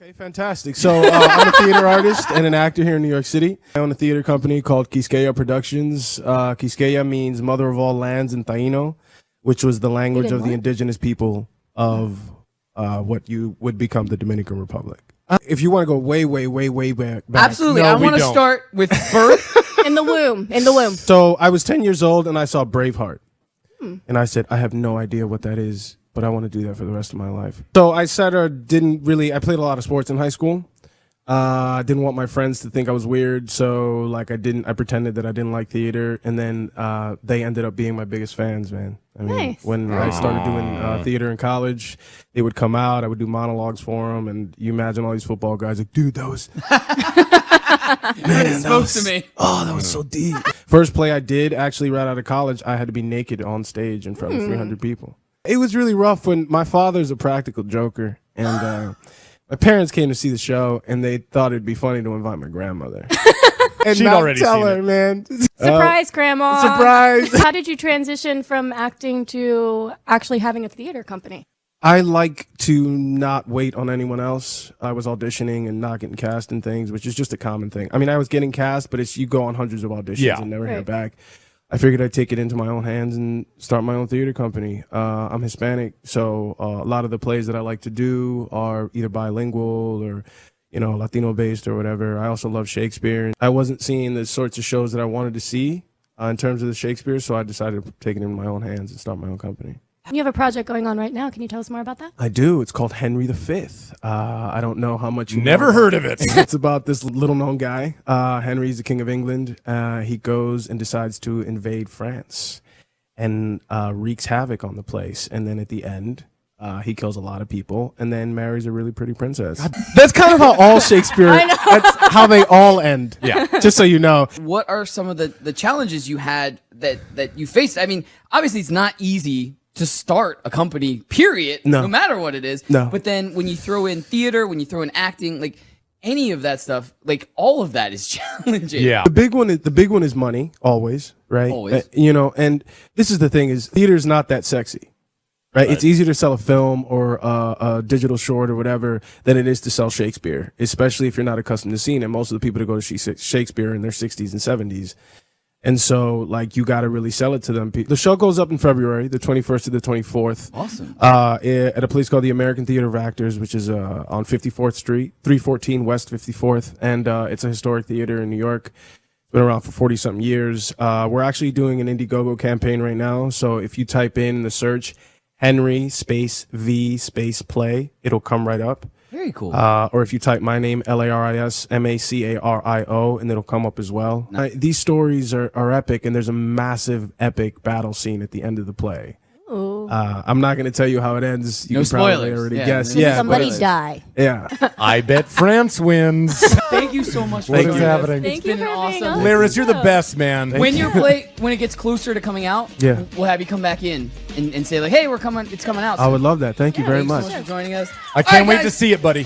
Okay, fantastic. So I'm a theater artist and an actor here in New York City. I own a theater company called Quisqueya Productions. Quisqueya means mother of all lands in Taino, which was the language of the indigenous people of what you would become the Dominican Republic. If you want to go way back. Absolutely. I want to start with birth. In the womb. So I was 10 years old and I saw Braveheart. And I said, I have no idea what that is, but I want to do that for the rest of my life. So I said, I played a lot of sports in high school. I didn't want my friends to think I was weird. So like I pretended that I didn't like theater. And then they ended up being my biggest fans, man. I mean, when I started doing theater in college, they would come out, I would do monologues for them. And you imagine all these football guys like, dude, that was... Man, spoke to me. Oh, that was so deep. First play I did, actually right out of college, I had to be naked on stage in front of 300 people. It was really rough when my father's a practical joker, and my parents came to see the show, and they thought it'd be funny to invite my grandmother. And she'd already tell seen her, it. man. Surprise, Grandma. Surprise. How did you transition from acting to actually having a theater company? I like to not wait on anyone else. I was auditioning and not getting cast in things, which is just a common thing. I mean, I was getting cast, but you go on hundreds of auditions and never hear back. I figured I'd take it into my own hands and start my own theater company. I'm Hispanic, so a lot of the plays that I like to do are either bilingual or, you know, Latino-based or whatever. I also love Shakespeare. I wasn't seeing the sorts of shows that I wanted to see in terms of the Shakespeare, so I decided to take it in my own hands and start my own company. You have a project going on right now. Can you tell us more about that? I do. It's called Henry V. I don't know how much you Never heard of it. It's about this little-known guy. Henry's the King of England. He goes and decides to invade France and wreaks havoc on the place. And then at the end, he kills a lot of people and then marries a really pretty princess. That's kind of how all Shakespeare, that's how they all end. Yeah. Just so you know. What are some of the challenges you had that you faced? I mean, obviously it's not easy to start a company, period, no matter what it is. No. But then when you throw in theater, when you throw in acting, like any of that stuff, like all of that is challenging. Yeah. The big one is money, always, right? Always. You know, and this is the thing is theater's not that sexy. Right? It's easier to sell a film or a digital short or whatever than it is to sell Shakespeare, especially if you're not accustomed to seeing it. Most of the people that go to see Shakespeare in their 60s and 70s. And so, like, you got to really sell it to them. The show goes up in February, the 21st to the 24th. Awesome. At a place called the American Theater of Actors, which is on 54th Street, 314 West 54th. And it's a historic theater in New York. It's been around for 40-something years. We're actually doing an Indiegogo campaign right now. So if you type in the search, Henry space V space play, it'll come right up. Very cool. Or if you type my name, Laris, Macario, and it'll come up as well. Nice. These stories are epic, and there's a massive epic battle scene at the end of the play. I'm not going to tell you how it ends. You No can probably spoilers. already Yeah, guess. no Yeah, Somebody die. yeah. I bet France wins. Thank you so much for Thanks joining for us. having. Thank It's you been for being awesome. on. Laris, you're the best, man. When when it gets closer to coming out, we'll have you come back in and say like, hey, it's coming out. I would love that. Thank you very Thanks much. so much for joining us. I can't All right, wait guys. to see it, buddy.